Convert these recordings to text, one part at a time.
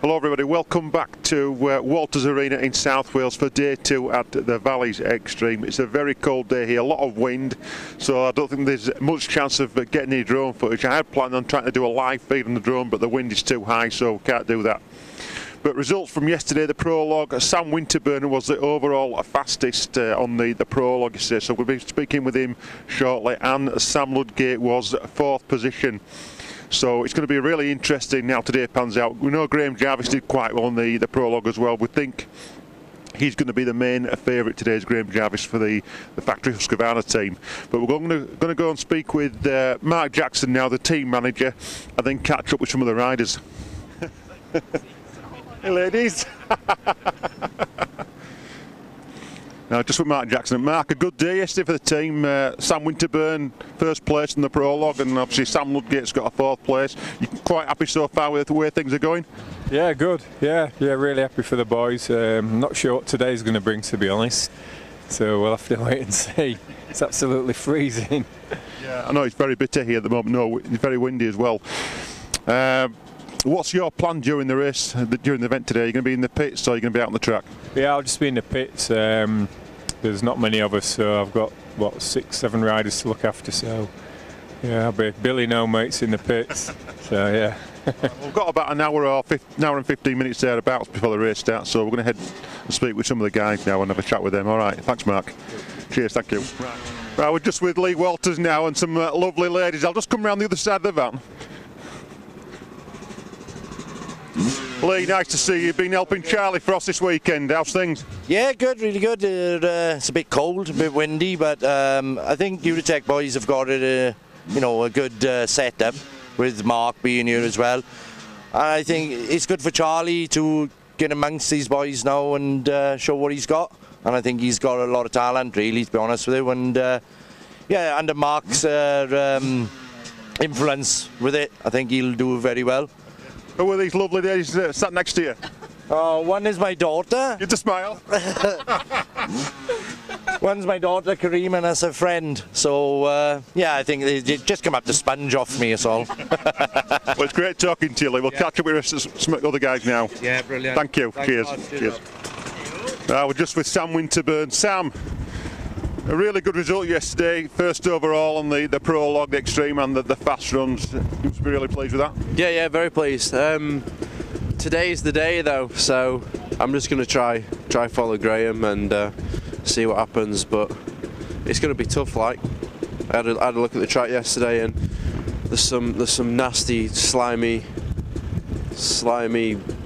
Hello everybody, welcome back to Walters Arena in South Wales for day 2 at the Valleys Extreme. It's a very cold day here, a lot of wind, so I don't think there's much chance of getting any drone footage. I had planned on trying to do a live feed on the drone, but the wind is too high, so we can't do that. But results from yesterday, the prologue, Sam Winterburn was the overall fastest on the prologue, so we'll be speaking with him shortly, and Sam Ludgate was 4th position. So it's going to be really interesting now today pans out. We know Graham Jarvis did quite well on the prologue as well. We think he's going to be the main favourite today, is Graham Jarvis, for the Factory Husqvarna team. But we're going to go and speak with Mark Jackson now, the team manager, and then catch up with some of the riders. Hey ladies. Now, just with Mark Jackson. Mark, a good day yesterday for the team. Sam Winterburn, 1st place in the prologue, and obviously Sam Ludgate's got a 4th place. You quite happy so far with the way things are going? Yeah, good. Yeah, really happy for the boys. Not sure what today's going to bring, to be honest. So we'll have to wait and see. It's absolutely freezing. Yeah, I know it's very bitter here at the moment. No, it's very windy as well. What's your plan during the race, during the event today? Are you going to be in the pits or are you going to be out on the track? Yeah, I'll just be in the pits. There's not many of us, so I've got, what, 6-7 riders to look after, so yeah, I'll be Billy no mates in the pits, so yeah. We've got about an hour and 15 minutes thereabouts before the race starts, so we're going to head and speak with some of the guys now and have a chat with them. All right, thanks Mark. Cheers, thank you. Right, we're just with Lee Walters now and some lovely ladies. I'll just come round the other side of the van. Lee, nice to see you. Been helping Charlie Frost this weekend. How's things? Yeah, good, really good. It's a bit cold, a bit windy, but I think Eurotek boys have got it, a good setup with Mark being here as well. I think it's good for Charlie to get amongst these boys now and show what he's got. And I think he's got a lot of talent, really, to be honest with you. And yeah, under Mark's influence with it, I think he'll do very well. Who are these lovely ladies sat next to you? One is my daughter. Get a smile. One's my daughter, Kareem, and that's her friend. So, yeah, I think they just come up to sponge off me, that's all. Well, it's great talking to you, Lee. We'll catch up with some other guys now. Yeah, brilliant. Thank you. Cheers. Cheers. We're just with Sam Winterburn. Sam, a really good result yesterday. 1st overall on the prologue, the extreme, and the fast runs. You must be really pleased with that. Yeah, very pleased. Today's the day though, so I'm just going to try follow Graham and see what happens. But it's going to be tough. Like I had a look at the track yesterday, and there's some nasty, slimy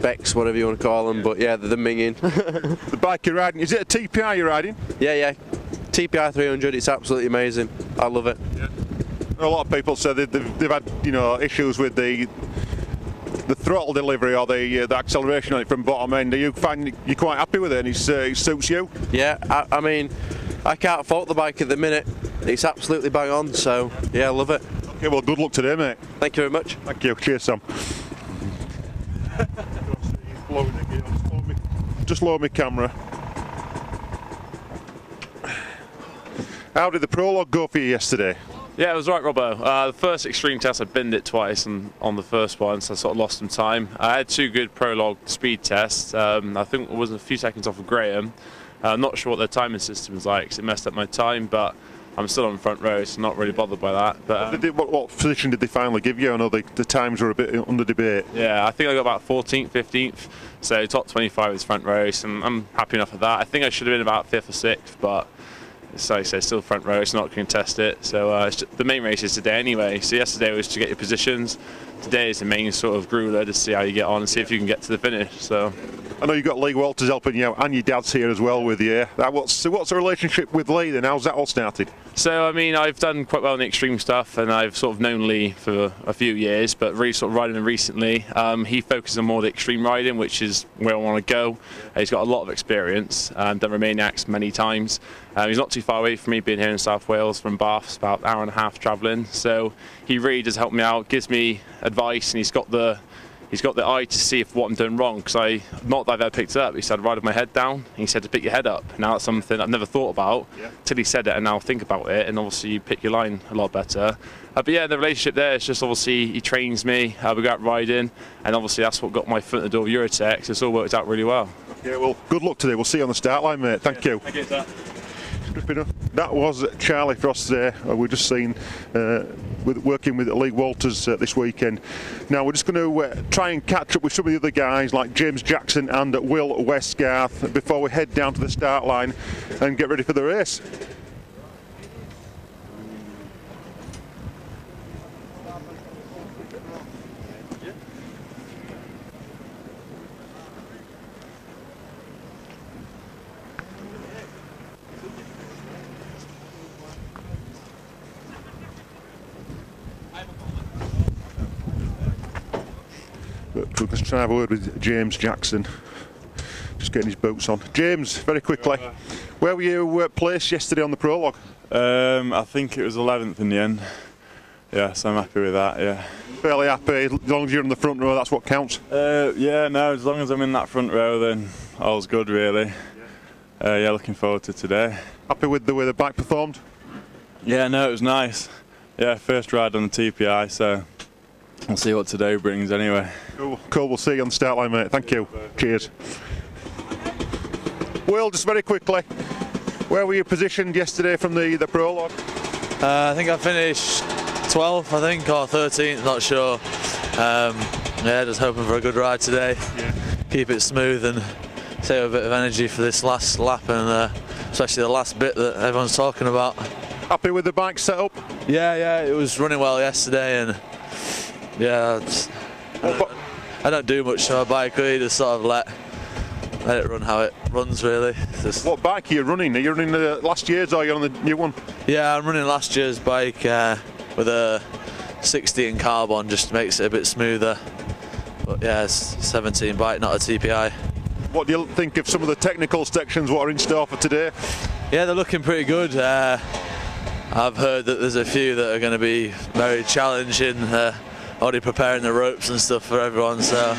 becks, whatever you want to call them. But yeah, they're minging. The bike you're riding, is it a TPI you're riding? Yeah. TPI 300, it's absolutely amazing. I love it. Yeah. A lot of people say they've had issues with the throttle delivery or the acceleration on it from bottom end. Do you find you're quite happy with it and it suits you? Yeah, I mean, I can't fault the bike at the minute. It's absolutely bang on, so yeah, I love it. Okay, well, good luck today, mate. Thank you very much. Thank you. Cheers, Sam. Just lower my camera. How did the prologue go for you yesterday? Yeah, it was right, Robbo. The first extreme test, I binned it twice on the first one, so I sort of lost some time. I had 2 good prologue speed tests. I think I was a few seconds off of Graham. I'm not sure what their timing system is like, because it messed up my time, but I'm still on the front row, so not really bothered by that. But what position did they finally give you? I know the times were a bit under debate. Yeah, I think I got about 14th, 15th, so top 25 is front row, so I'm happy enough with that. I think I should have been about 5th or 6th, but so I say, still front row, it's not going to contest it. So the main race is today anyway. So yesterday was to get your positions. Today is the main sort of grueler to see how you get on and see if you can get to the finish. So I know you've got Lee Walters helping you out, and your dad's here as well with you. What's the relationship with Lee then? How's that all started? So I mean, I've done quite well in the extreme stuff, and I've sort of known Lee for a few years, but really sort of riding him recently. He focuses on more the extreme riding, which is where I want to go. He's got a lot of experience, done Romaniacs many times. He's not too far away from me, being here in South Wales from Bath. It's about an hour and a half travelling. So he really does help me out, gives me advice, and he's got the eye to see if what I'm doing wrong, because not that I've ever picked it up. He said, ride with my head down. He said to pick your head up. Now that's something I've never thought about till he said it, and now I think about it, and obviously you pick your line a lot better. But yeah, the relationship there is just obviously he trains me, we go out riding, and obviously that's what got my foot in the door of Eurotek, so it's all worked out really well. Yeah, well, good luck today. We'll see you on the start line, mate. Thank you. Thank you, sir. That was Charlie Frost there. We've just seen working with Lee Walters this weekend. Now we're just going to try and catch up with some of the other guys like James Jackson and Will Westgarth before we head down to the start line and get ready for the race. Let's try and have a word with James Jackson. Just getting his boots on. James, very quickly, where were you placed yesterday on the prologue? I think it was 11th in the end. Yeah, so I'm happy with that, yeah. Fairly happy, as long as you're in the front row, that's what counts? Yeah, no, as long as I'm in that front row, then all's good, really. Yeah, looking forward to today. Happy with the way the bike performed? Yeah, no, it was nice. Yeah, first ride on the TPI, so we'll see what today brings anyway. Cool, we'll see you on the start line, mate. Thank you. Cheers. Will, just very quickly, where were you positioned yesterday from the prologue? I think I finished 12th, I think, or 13th, not sure. Yeah, just hoping for a good ride today. Yeah. Keep it smooth and save a bit of energy for this last lap, and especially the last bit that everyone's talking about. Happy with the bike setup? Yeah, it was running well yesterday, and yeah, I don't do much on my bike, really, just sort of let it run how it runs, really. Just what bike are you running? Are you running last year's or are you on the new one? Yeah, I'm running last year's bike with a 60 in carbon, just makes it a bit smoother. But yeah, it's 17 bike, not a TPI. What do you think of some of the technical sections, what are in store for today? Yeah, they're looking pretty good. I've heard that there's a few that are going to be very challenging, already preparing the ropes and stuff for everyone, so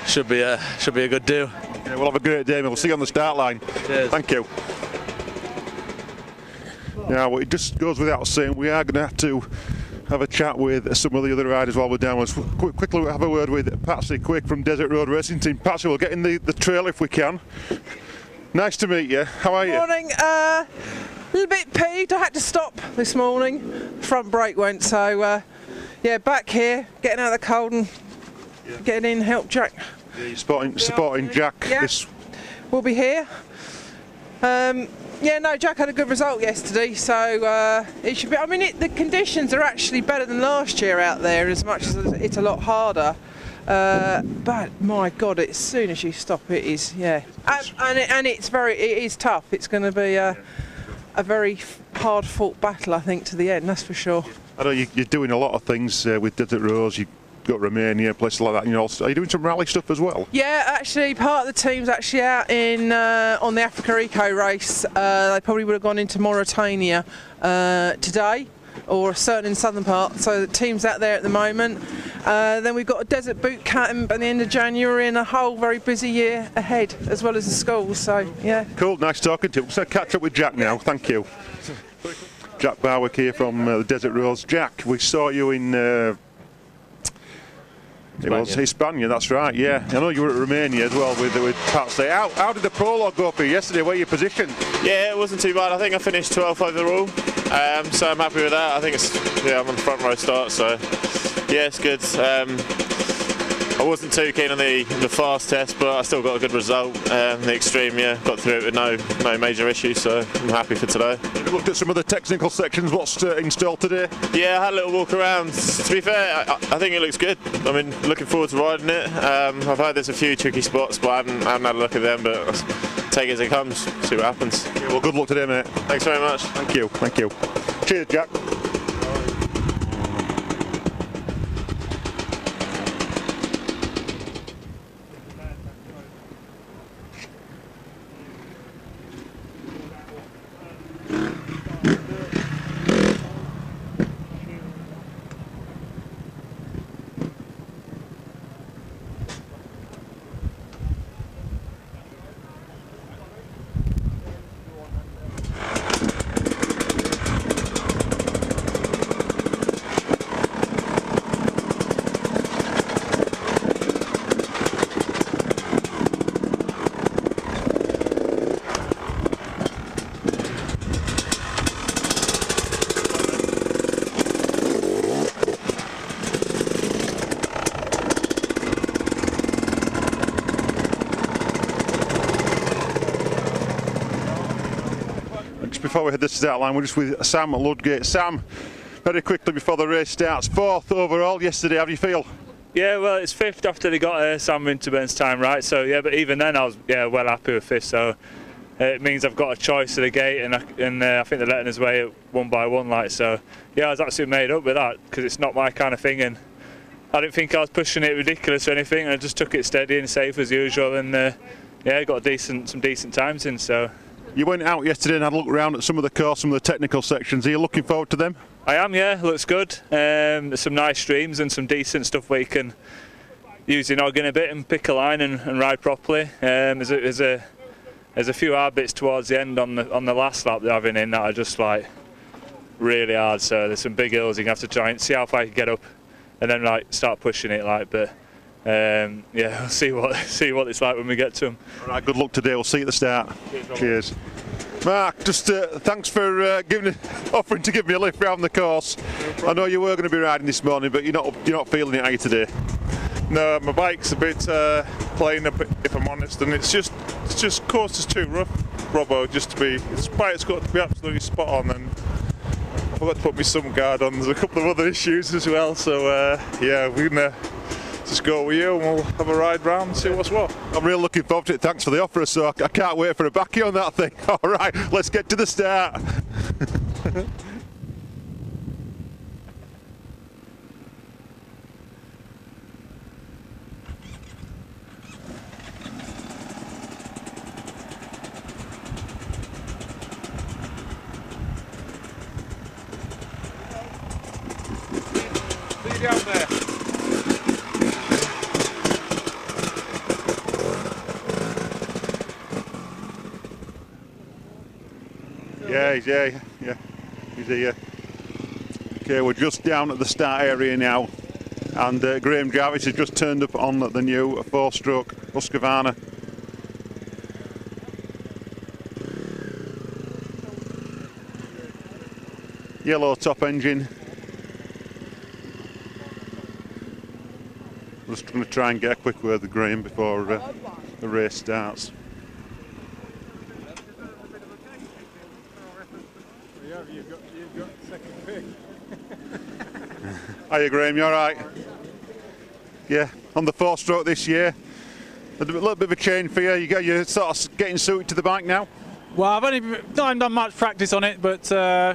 should be a good do. Yeah, we'll have a great day, we'll see you on the start line. Cheers. Thank you. Now, it just goes without saying, we are going to have to have a chat with some of the other riders while we're down. Let's quickly have a word with Patsy Quick from Desert Road Racing Team. Patsy, we'll get in the trail if we can. Nice to meet you. How are you? Morning. A little bit peeved. I had to stop this morning. Front brake went, so yeah, back here, getting out of the cold and getting in, help Jack. Yeah, you're supporting Jack. Yeah. We'll be here. Yeah, no, Jack had a good result yesterday, so it should be. I mean, the conditions are actually better than last year out there, as much as it's a lot harder. But my God, as soon as you stop, it is, yeah, and it is tough. It's going to be a very hard-fought battle, I think, to the end. That's for sure. I know you're doing a lot of things with Desert Roads. You've got Romania, places like that. Are you doing some rally stuff as well? Yeah, actually, part of the team's actually out in on the Africa Eco race. They probably would have gone into Mauritania today, or certainly in southern part. So the team's out there at the moment. Then we've got a desert boot camp at the end of January, and a whole very busy year ahead, as well as the schools. So yeah. Cool. Nice talking to you. We'll catch up with Jack now. Thank you. Jack Barwick here from the Desert Roads. Jack, we saw you in. It was Hispania, that's right, yeah. I know you were at Romania as well with Patsy. How did the prologue go for you yesterday? Where you positioned? Yeah, it wasn't too bad. I think I finished 12th overall, so I'm happy with that. I think I'm on the front row start, so yeah, it's good. I wasn't too keen on the fast test, but I still got a good result. The extreme, yeah, got through it with no major issues, so I'm happy for today. Have you looked at some of the technical sections? What's installed today? Yeah, I had a little walk around. To be fair, I think it looks good. I mean, looking forward to riding it. I've heard there's a few tricky spots, but I haven't had a look at them, but I'll take it as it comes, see what happens. Yeah, well, good luck today, mate. Thanks very much. Thank you, thank you. Cheers, Jack. before we hit the start line, we're just with Sam at Ludgate. Sam, very quickly before the race starts, 4th overall yesterday, how do you feel? Yeah, well, it's 5th after they got Sam Winterburn's time right, so yeah, but even then I was well happy with 5th, so it means I've got a choice at the gate, and I think they're letting us weigh it 1 by 1, like, so yeah, I was absolutely made up with that, because it's not my kind of thing, and I didn't think I was pushing it ridiculous or anything, and I just took it steady and safe as usual, and yeah, got some decent times in, so. You went out yesterday and had a look around at some of the course, some of the technical sections. Are you looking forward to them? I am, yeah, looks good. There's some nice streams and some decent stuff where you can use your noggin a bit and pick a line and ride properly. There's a few hard bits towards the end on the last lap they're having in that are just like really hard, so there's some big hills you have to try and see how far you can get up and then like start pushing it, like, but yeah, we'll see what it's like when we get to them. All right, good luck today. We'll see you at the start. Cheers. Mark, just thanks for offering to give me a lift round the course. I know you were going to be riding this morning, but you're not feeling it, are you, today? No, my bike's a bit plain, if I'm honest, and it's just course is too rough, Robbo, just to be. It's got to be absolutely spot on, and I forgot to put my sun guard on. There's a couple of other issues as well, so yeah, we're gonna just go with you and we'll have a ride round and see what's what. I'm really looking forward to it. Thanks for the offer, so I can't wait for a backie on that thing. All right, let's get to the start. See you down there. Yeah, he's here. Okay, we're just down at the start area now, and Graham Jarvis has just turned up on the new 4-stroke Husqvarna. Yellow top engine. We're just going to try and get a quick word with Graham before the race starts. You've got second pick. Hiya Graham, you alright? Yeah, on the 4-stroke this year. A little bit of a change for you. You're sort of getting suited to the bike now? Well, I've only not done much practice on it, but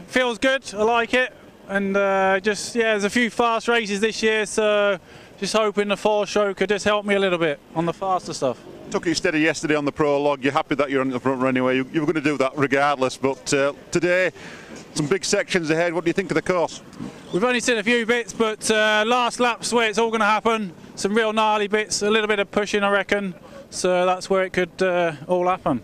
feels good. I like it, and just there's a few fast races this year, so just hoping the 4-stroke could just help me a little bit on the faster stuff. Took it steady yesterday on the prologue. You're happy that you're on the front run anyway. You were going to do that regardless, but today, some big sections ahead. What do you think of the course? We've only seen a few bits, but last lap's where it's all going to happen. Some real gnarly bits, a little bit of pushing, I reckon. So that's where it could all happen.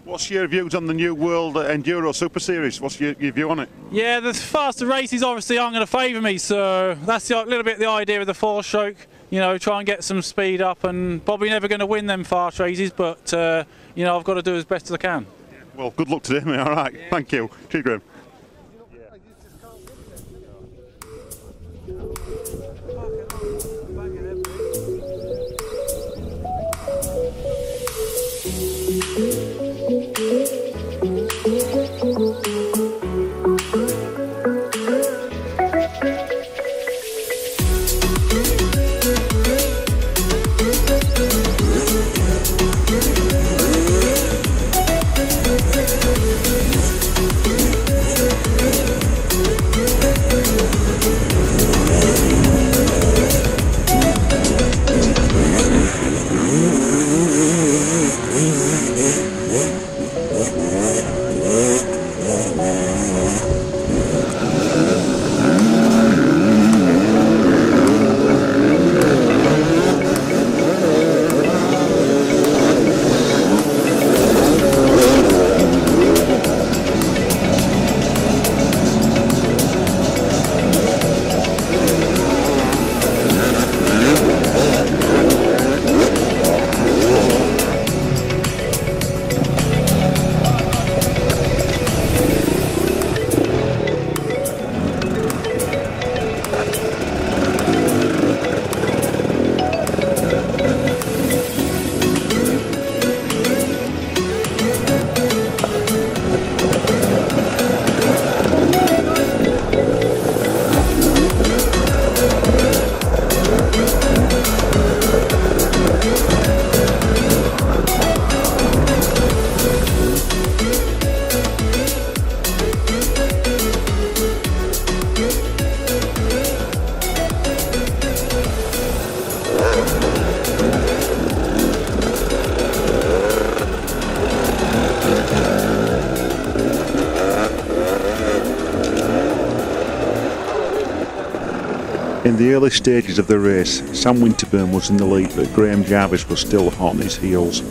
What's your views on the new World Enduro Super Series? What's your view on it? Yeah, the faster races obviously aren't going to favour me, so that's a little bit the idea of the 4-stroke. You know, try and get some speed up, and probably never going to win them fast races, but you know, I've got to do as best as I can. Well, good luck today, mate. All right, thank you. Cheers, Graham. In the early stages of the race, Sam Winterburn was in the lead, but Graham Jarvis was still hot on his heels.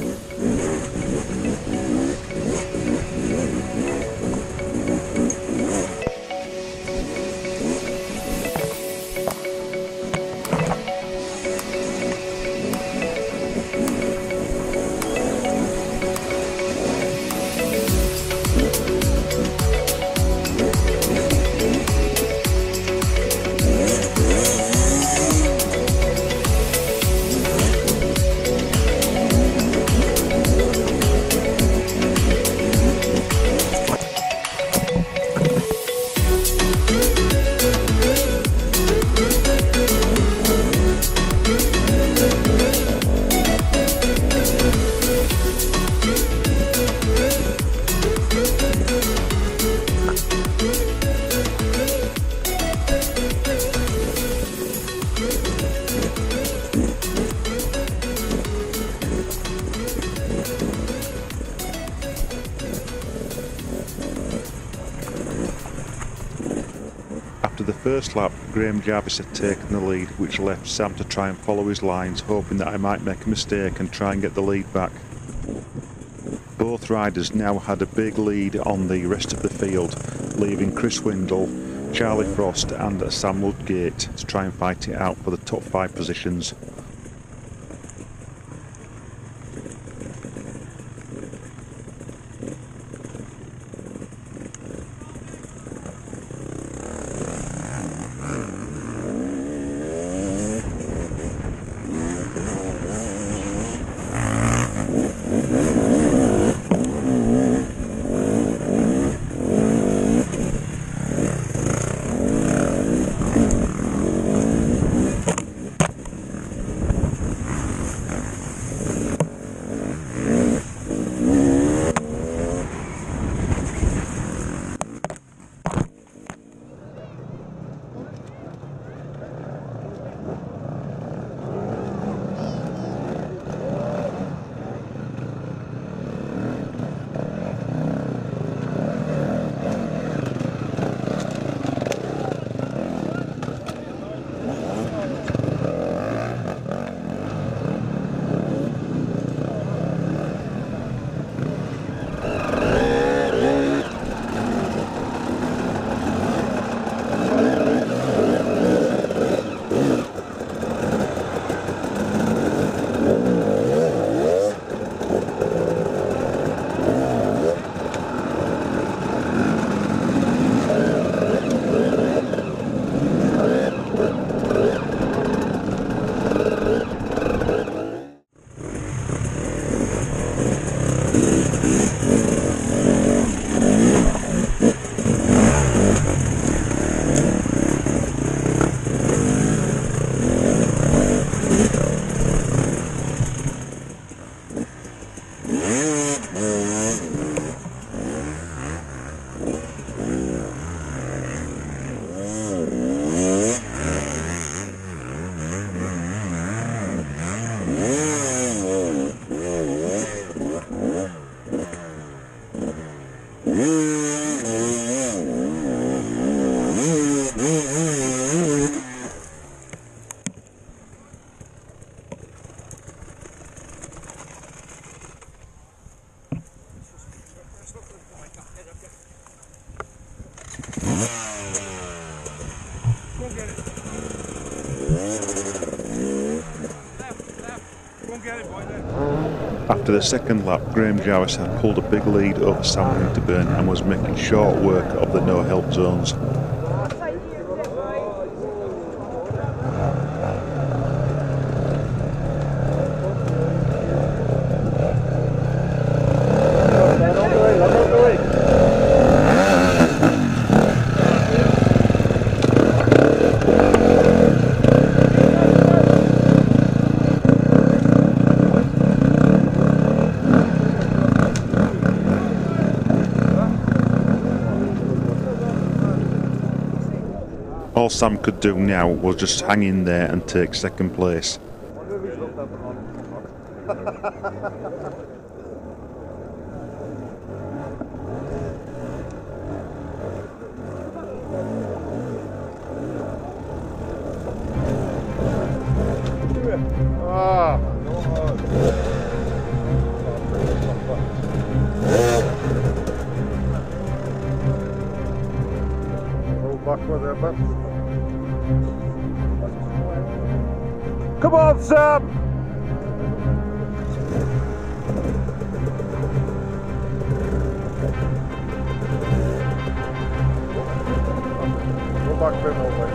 After the first lap, Graham Jarvis had taken the lead, which left Sam to try and follow his lines, hoping that I might make a mistake and try and get the lead back. Both riders now had a big lead on the rest of the field, leaving Chris Windle, Charlie Frost and Sam Ludgate to try and fight it out for the top 5 positions. After the second lap, Graham Jarvis had pulled a big lead over Sam Winterburn and was making short work of the no-help zones. All Sam could do now was just hang in there and take second place. Come on, Sam! Go back a bit more, mate.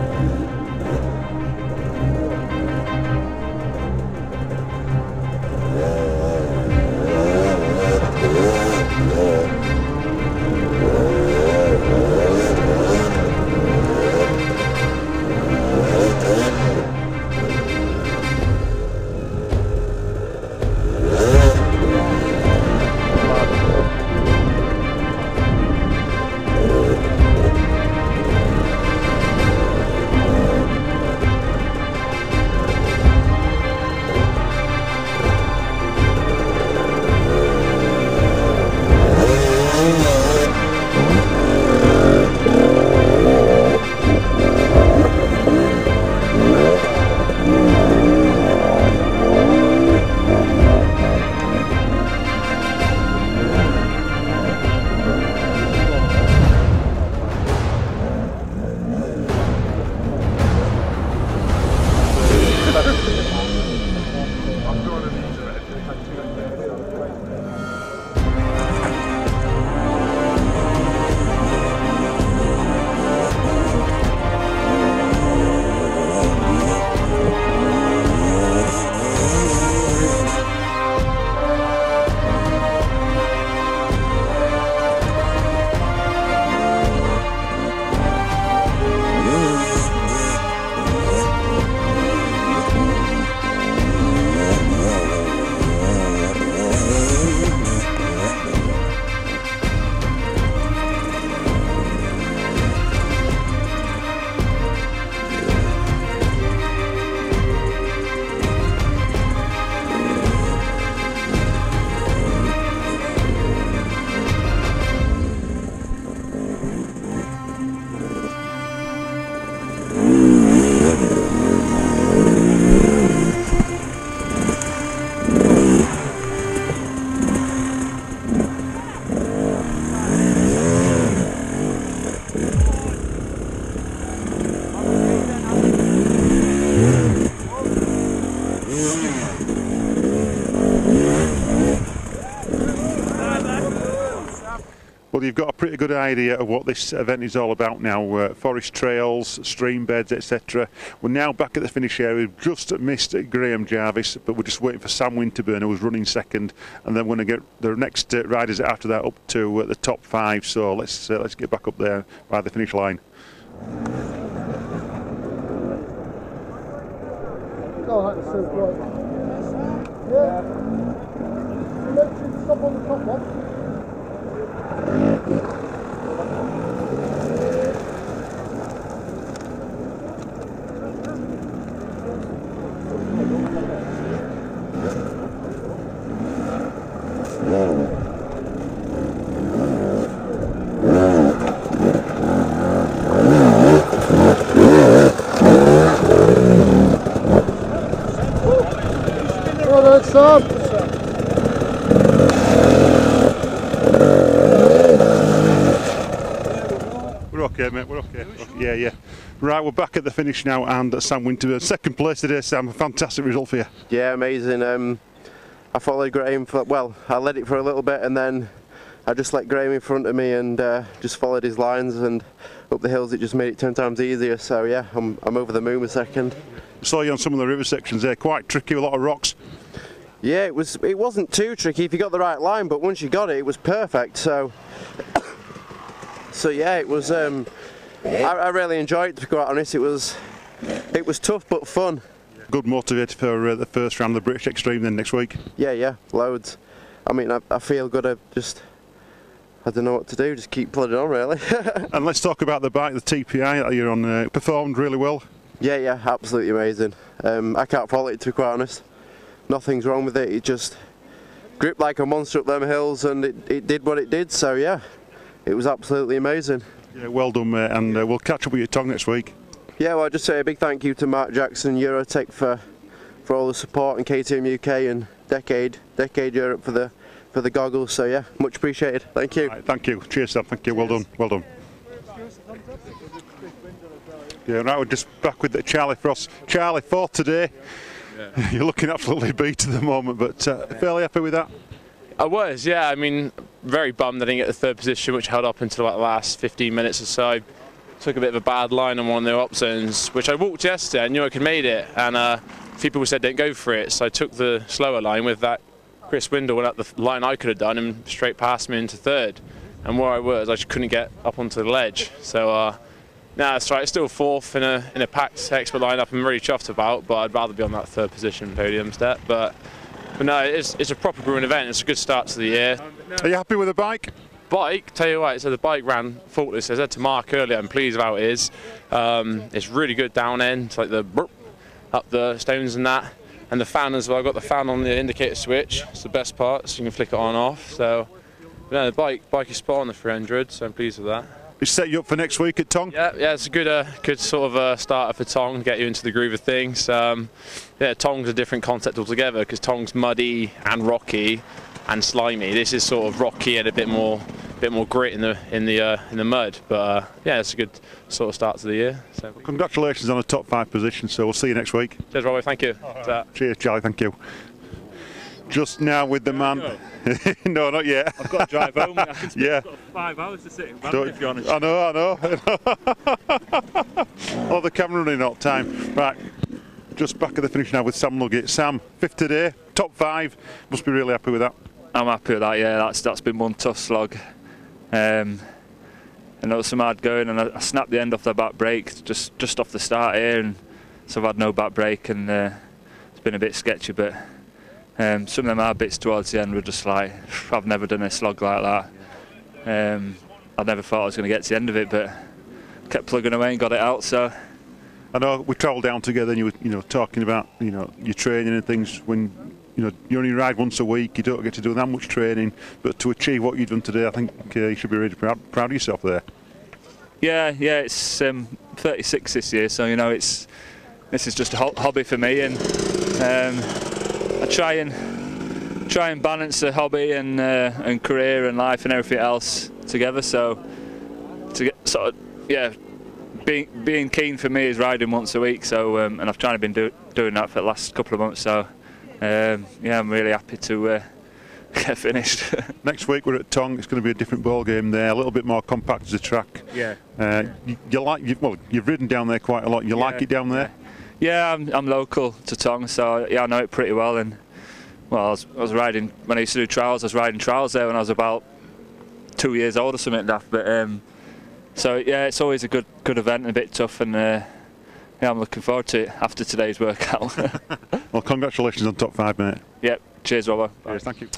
Well, you've got a pretty good idea of what this event is all about now. Forest trails, stream beds, etc. We're now back at the finish area. We've just missed Graham Jarvis, but we're just waiting for Sam Winterburn, who was running second, and then we're going to get the next riders after that up to the top 5. So let's get back up there by the finish line. Stop on the top one. Well, that's up. Okay, mate, we're okay. Yeah. Right, we're back at the finish now, and Sam Winterburn, second place today, Sam. A fantastic result for you. Yeah, amazing. I followed Graham for, well, I led it for a little bit, and then I just let Graham in front of me and just followed his lines, and up the hills it just made it 10 times easier. So yeah, I'm over the moon with second. I saw you on some of the river sections there, quite tricky, a lot of rocks. Yeah, it wasn't too tricky if you got the right line, but once you got it, it was perfect. So yeah, it was. I really enjoyed it, to be quite honest. It was tough but fun. Good motivator for the first round of the British Extreme then next week. Yeah, loads. I mean, I feel good. I don't know what to do. Just keep plodding on, really. And let's talk about the bike, the TPI that you're on. Performed really well. Yeah, absolutely amazing. I can't fault it, to be quite honest. Nothing's wrong with it. It just gripped like a monster up them hills, and it did what it did. So yeah, it was absolutely amazing. Yeah, well done, mate, and we'll catch up with your tongue next week. Yeah, well, I'll just say a big thank you to Mark Jackson, Eurotek for all the support, and KTM UK and Decade Europe for the goggles. So yeah, much appreciated. Thank you. Right, thank you. Cheers, Sam. Thank you. Well done. Well done. Yeah, right, we're just back with Charlie Frost. Charlie, fourth today. Yeah. You're looking absolutely beat at the moment, but fairly happy with that? I was, yeah. I mean, very bummed I didn't get the third position, which held up until like the last 15 minutes or so. I took a bit of a bad line on one of the up zones, which I walked yesterday. I knew I could made it, and a few people said don't go for it, so I took the slower line with that. Chris Windle went up the line I could have done and straight past me into third. And where I was, I just couldn't get up onto the ledge. So, no, that's right. Still fourth in a packed expert lineup. I'm really chuffed about, but I'd rather be on that third position podium step. But no, it's a proper growing event. It's a good start to the year. Are you happy with the bike? Bike, tell you what, so the bike ran faultless. I said to Mark earlier, I'm pleased about it is. It's really good down end, it's like the burp, up the stones and that. And the fan as well. I've got the fan on the indicator switch. It's the best part, so you can flick it on and off. So. No, the bike is spot on the 300, so I'm pleased with that. It's set you up for next week at Tong? Yeah, it's a good sort of starter for Tong, get you into the groove of things. Yeah, Tong's a different concept altogether because Tong's muddy and rocky and slimy. This is sort of rocky and a bit more grit in the mud. But yeah, it's a good sort of start to the year. So. Congratulations on a top 5 position. So we'll see you next week. Cheers, Robbo. Thank you. Right. Cheers, Charlie. Thank you. Just now with the man. No, not yet. I've got to drive home. I can spend 5 hours to sit in Banner, if you're honest. I know. Oh, the camera running out of time. Right, just back at the finish now with Sam Ludgate. Sam, 5th today, top 5. Must be really happy with that. I'm happy with that. Yeah, that's been one tough slog. And there was some hard going, and I snapped the end off the back brake just off the start here, and so I've had no back brake, and it's been a bit sketchy, but. Some of them hard bits towards the end were just like, I've never done a slog like that. I never thought I was going to get to the end of it, but kept plugging away and got it out. So I know we travelled down together, and you were talking about your training and things. When you only ride once a week, you don't get to do that much training. But to achieve what you've done today, I think you should be really proud of yourself there. Yeah, it's 36 this year, so this is just a hobby for me, and. I try and balance the hobby and career and life and everything else together. So to get sort of being keen for me is riding once a week. So and I've kind of been doing that for the last couple of months. So I'm really happy to get finished. Next week we're at Tong. It's going to be a different ball game there. A little bit more compact as a track. Yeah. You've ridden down there quite a lot. You like it down there? Yeah, I'm local to Tong, so yeah, I know it pretty well. And well, I was riding when I used to do trials. I was riding trials there when I was about 2 years old or something like that. But so yeah, it's always a good event and a bit tough, and yeah, I'm looking forward to it after today's workout. Well, congratulations on top 5, mate. Yep, cheers, Robbo. Cheers, thank you.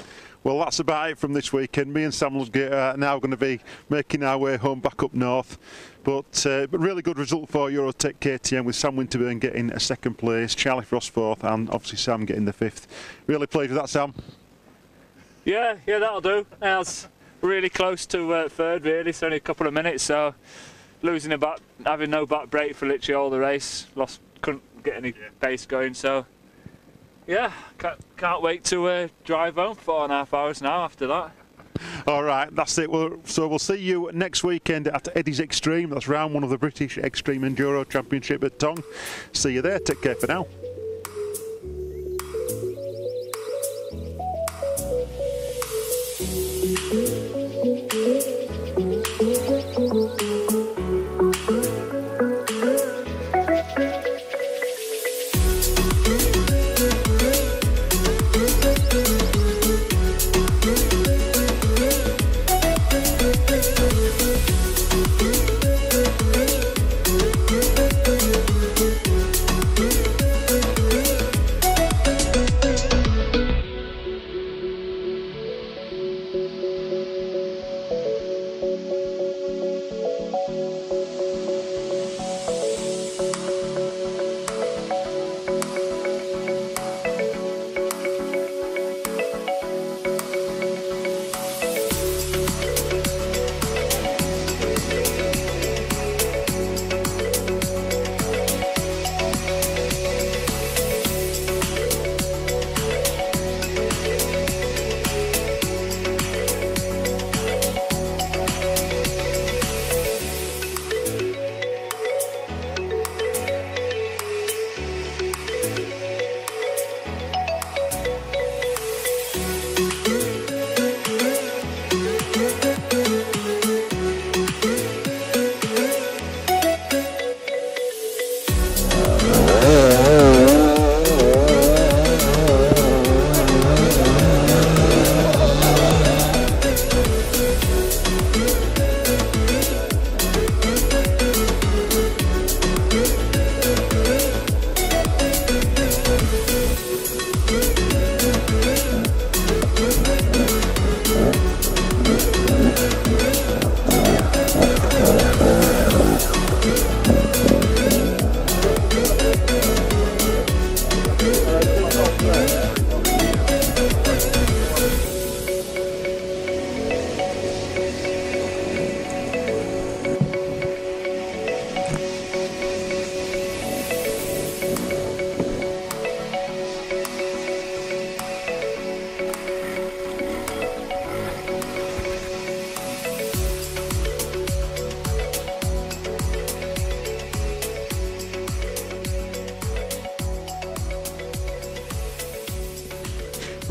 Well, that's about it from this weekend. Me and Sam Ludgate are now going to be making our way home back up north. But really good result for Eurotek KTM with Sam Winterburn getting a 2nd place, Charlie Frost 4th, and obviously Sam getting the 5th. Really pleased with that, Sam? Yeah, that'll do. I was really close to 3rd, really. It's only a couple of minutes, so losing having no back brake for literally all the race. Couldn't get any pace going, so yeah, can't wait to drive home 4.5 hours now after that. All right, that's it. So we'll see you next weekend at Eddie's Extreme. That's round 1 of the British Extreme Enduro Championship at Tong. See you there. Take care for now.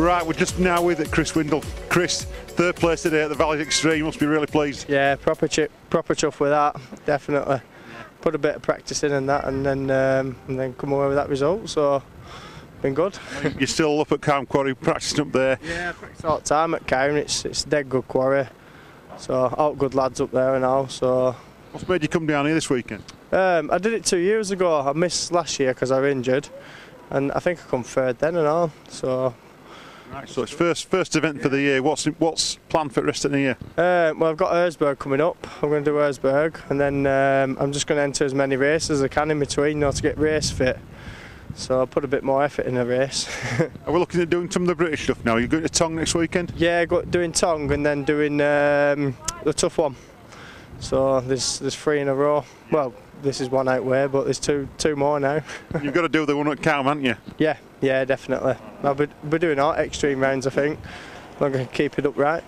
Right, we're just now with Chris Windle. Chris, third place today at the Valleys Extreme. Must be really pleased. Yeah, proper chuff with that, definitely. Put a bit of practice in and that, and then come away with that result. So, been good. You're still up at Carn Quarry, practicing up there. Yeah, I practice all the time at Carn. It's a dead good quarry. So, all good lads up there and all. So, what's made you come down here this weekend? I did it 2 years ago. I missed last year because I was injured, and I think I come third then and all. So. Right, so it's first event for the year. What's planned for the rest of the year? Well, I've got Erzberg coming up. I'm going to do Erzberg, and then I'm just going to enter as many races as I can in between, you know, to get race fit. So I'll put a bit more effort in the race. Are we looking at doing some of the British stuff now? Are you going to Tongue next weekend? Yeah, doing Tongue and then doing the tough one. So there's 3 in a row. Well, this is one out where, but there's two more now. You've got to do the one at Calm, haven't you? Yeah, definitely. I'll be doing all extreme rounds, I think. I'm going to keep it upright.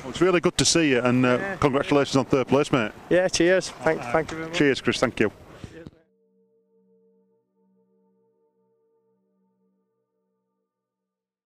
Well, it's really good to see you, and congratulations on third place, mate. Yeah, cheers. Thank you very much. Cheers, Chris. Thank you.